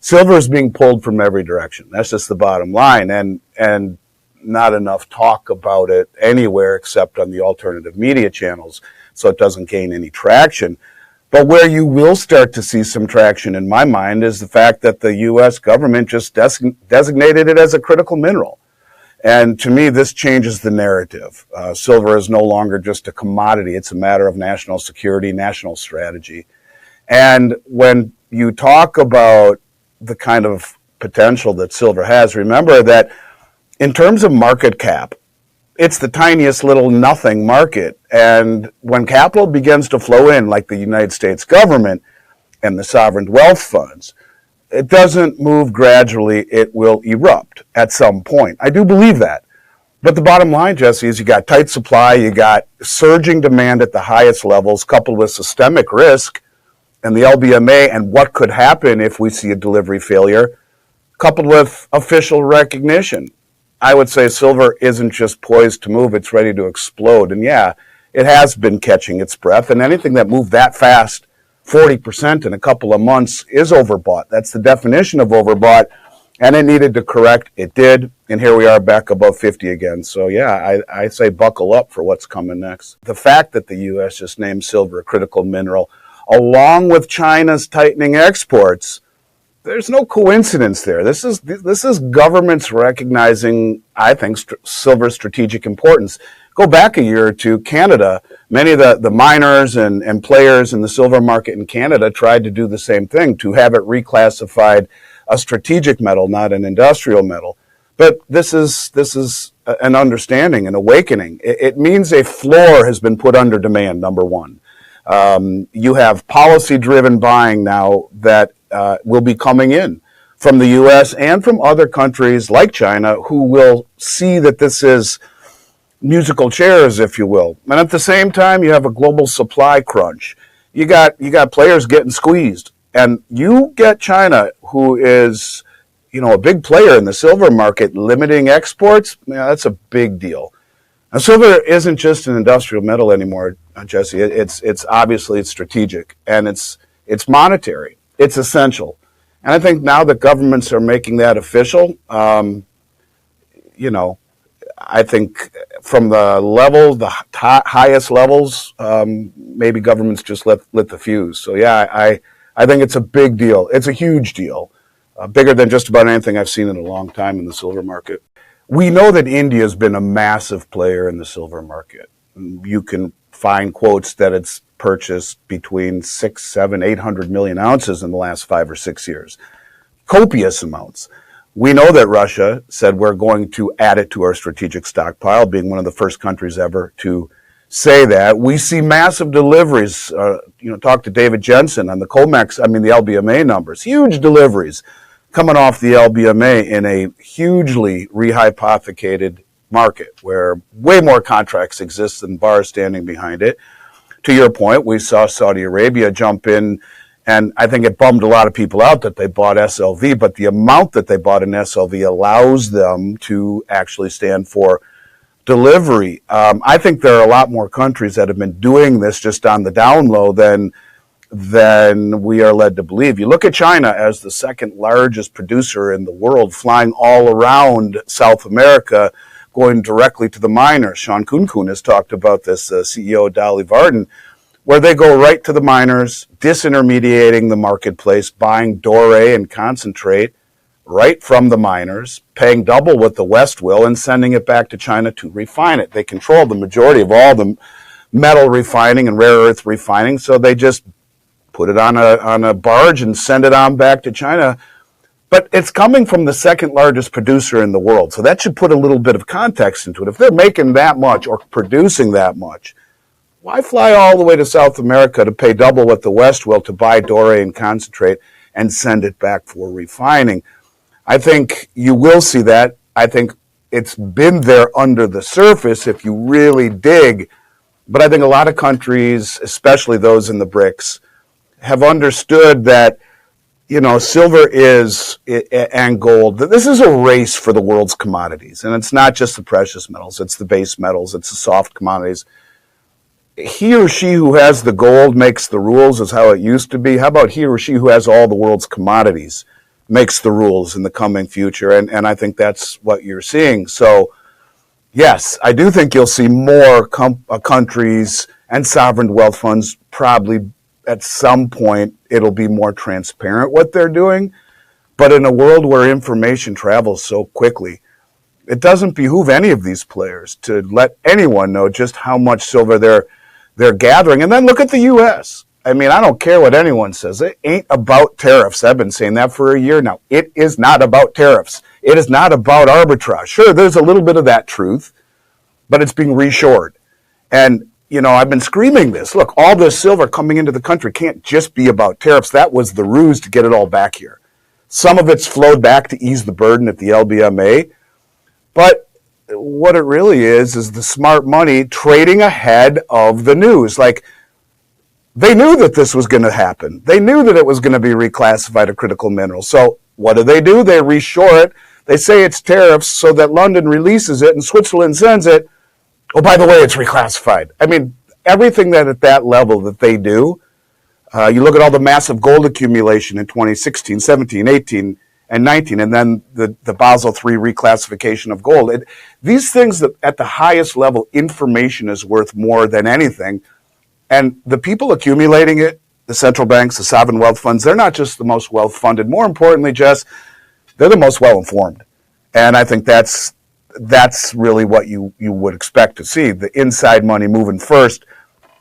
Silver is being pulled from every direction. That's just the bottom line. And not enough talk about it anywhere except on the alternative media channels, so it doesn't gain any traction. But where you will start to see some traction, in my mind, is the fact that the U.S. government just designated it as a critical mineral. And to me, this changes the narrative. Silver is no longer just a commodity. It's a matter of national security, national strategy. And when you talk about the kind of potential that silver has, remember that in terms of market cap, it's the tiniest little nothing market. And when capital begins to flow in, like the United States government and the sovereign wealth funds, it doesn't move gradually. It will erupt at some point. I do believe that. But the bottom line, Jesse, is you got tight supply, you got surging demand at the highest levels, coupled with systemic risk and the LBMA and what could happen if we see a delivery failure, coupled with official recognition. I would say silver isn't just poised to move, it's ready to explode. And yeah, it has been catching its breath, and anything that moved that fast, 40% in a couple of months, is overbought. That's the definition of overbought, and it needed to correct. It did, and here we are back above 50 again. So yeah, I say buckle up for what's coming next. The fact that the U.S. just named silver a critical mineral, along with China's tightening exports, there's no coincidence there. This is governments recognizing, I think, silver's strategic importance. Go back a year or two, Canada, many of the miners and players in the silver market in Canada tried to do the same thing, to have it reclassified a strategic metal, not an industrial metal. But this is an understanding, an awakening. It means a floor has been put under demand, number one. You have policy-driven buying now that will be coming in from the U.S. and from other countries like China, who will see that this is musical chairs, if you will. And at the same time, you have a global supply crunch. You got players getting squeezed, and you get China, who is, a big player in the silver market, limiting exports. Yeah, that's a big deal. Now, silver isn't just an industrial metal anymore, Jesse. It's obviously it's strategic, and it's monetary. It's essential. And I think now that governments are making that official, I think from the highest levels, maybe governments just lit the fuse. So yeah, I think it's a big deal. It's a huge deal, bigger than just about anything I've seen in a long time in the silver market. We know that India has been a massive player in the silver market. You can find quotes that it's purchased between 600, 700, 800 million ounces in the last 5 or 6 years. Copious amounts. We know that Russia said we're going to add it to our strategic stockpile, being one of the first countries ever to say that. We see massive deliveries. Talk to David Jensen on the the LBMA numbers. Huge deliveries coming off the LBMA in a hugely rehypothecated market where way more contracts exist than bars standing behind it. To your point, we saw Saudi Arabia jump in, and I think it bummed a lot of people out that they bought SLV, but the amount that they bought in SLV allows them to actually stand for delivery. I think there are a lot more countries that have been doing this just on the down low than we are led to believe. You look at China as the second largest producer in the world, flying all around South America, going directly to the miners. Sean Kunkun has talked about this, CEO Dolly Varden, where they go right to the miners, disintermediating the marketplace, buying doré and concentrate right from the miners, paying double what the West will, and sending it back to China to refine it. They control the majority of all the metal refining and rare earth refining, so they just put it on a barge and send it on back to China. But it's coming from the second largest producer in the world, so that should put a little bit of context into it. If they're making that much or producing that much, why fly all the way to South America to pay double what the West will to buy doré and concentrate and send it back for refining? I think you will see that. I think it's been there under the surface if you really dig. But I think a lot of countries, especially those in the BRICS, have understood that, silver is, and gold, this is a race for the world's commodities. And it's not just the precious metals, it's the base metals, it's the soft commodities. He or she who has the gold makes the rules, is how it used to be. How about he or she who has all the world's commodities makes the rules in the coming future. And I think that's what you're seeing. So, yes, I do think you'll see more countries and sovereign wealth funds probably at some point. It'll be more transparent what they're doing. But in a world where information travels so quickly, it doesn't behoove any of these players to let anyone know just how much silver they're gathering. And then look at the U.S. I mean, I don't care what anyone says. It ain't about tariffs. I've been saying that for a year now. It is not about tariffs. It is not about arbitrage. Sure, there's a little bit of that truth, but it's being reshored. And, I've been screaming this. Look, all this silver coming into the country can't just be about tariffs. That was the ruse to get it all back here. Some of it's flowed back to ease the burden at the LBMA. But what it really is the smart money trading ahead of the news. Like, they knew that this was going to happen. They knew that it was going to be reclassified a critical mineral. So what do? They reshore it. They say it's tariffs so that London releases it and Switzerland sends it. Oh, by the way, it's reclassified. I mean, everything that at that level that they do, you look at all the massive gold accumulation in 2016, 17, 18, and 19, and then the Basel III reclassification of gold. These things that at the highest level, information is worth more than anything. And the people accumulating it, the central banks, the sovereign wealth funds, they're not just the most well-funded. More importantly, Jess, they're the most well-informed. And I think that's really what you would expect to see, the inside money moving first.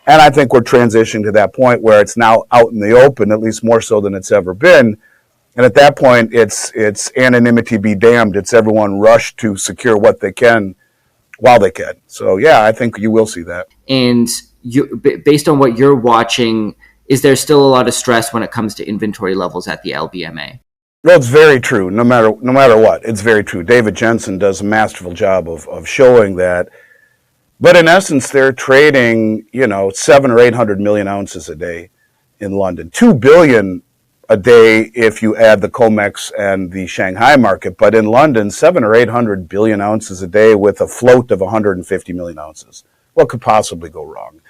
And I think we're transitioning to that point where it's now out in the open, at least more so than it's ever been. And at that point, it's anonymity be damned. It's everyone rush to secure what they can while they can. So, yeah, I think you will see that. And based on what you're watching, is there still a lot of stress when it comes to inventory levels at the LBMA? Well, it's very true. No matter what, it's very true. David Jensen does a masterful job of showing that. But in essence, they're trading, 700 or 800 million ounces a day in London. 2 billion a day if you add the COMEX and the Shanghai market. But in London, 700 or 800 billion ounces a day with a float of 150 million ounces. What could possibly go wrong?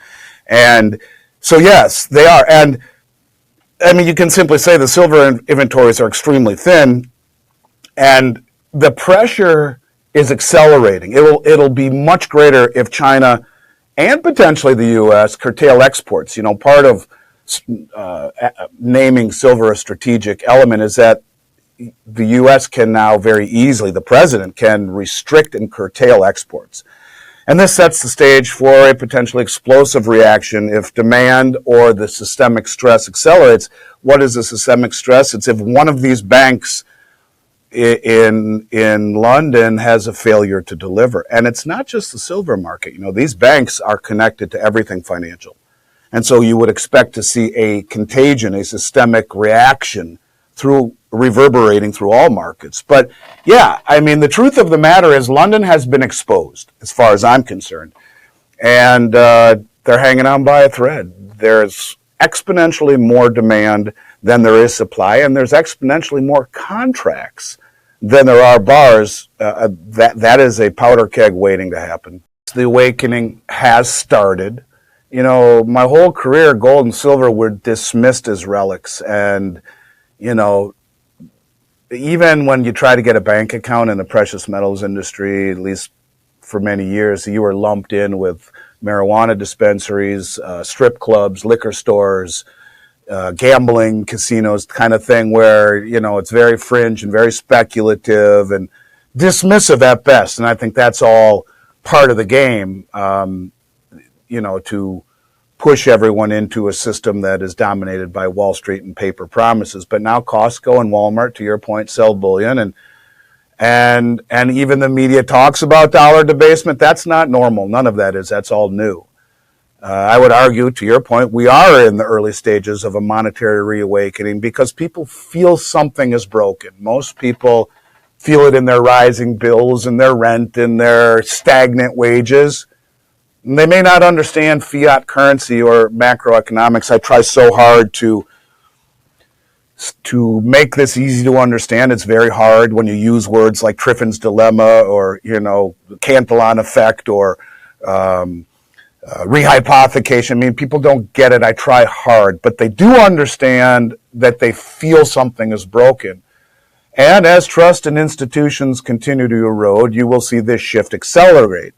And so, yes, they are. And I mean, you can simply say the silver inventories are extremely thin, and the pressure is accelerating. It'll be much greater if China and potentially the U.S. curtail exports. Part of naming silver a strategic element is that the U.S. can now very easily, the president can restrict and curtail exports. And this sets the stage for a potentially explosive reaction if demand or the systemic stress accelerates. What is the systemic stress? It's if one of these banks in London has a failure to deliver. And it's not just the silver market. These banks are connected to everything financial. And so you would expect to see a contagion, a systemic reaction reverberating through all markets. But yeah, I mean, the truth of the matter is London has been exposed as far as I'm concerned. And they're hanging on by a thread. There's exponentially more demand than there is supply, and there's exponentially more contracts than there are bars. That is a powder keg waiting to happen. The awakening has started. My whole career, gold and silver were dismissed as relics. And, even when you try to get a bank account in the precious metals industry, at least for many years, you were lumped in with marijuana dispensaries, strip clubs, liquor stores, gambling, casinos, kind of thing where, it's very fringe and very speculative and dismissive at best. And I think that's all part of the game, to push everyone into a system that is dominated by Wall Street and paper promises. But now Costco and Walmart, to your point, sell bullion, and even the media talks about dollar debasement. That's not normal. None of that is. That's all new. I would argue, to your point, we are in the early stages of a monetary reawakening because people feel something is broken. Most people feel it in their rising bills and their rent and their stagnant wages. They may not understand fiat currency or macroeconomics. I try so hard to make this easy to understand. It's very hard when you use words like Triffin's dilemma or, Cantillon effect or rehypothecation. I mean, people don't get it. I try hard, but they do understand that they feel something is broken. And as trust in institutions continue to erode, you will see this shift accelerate.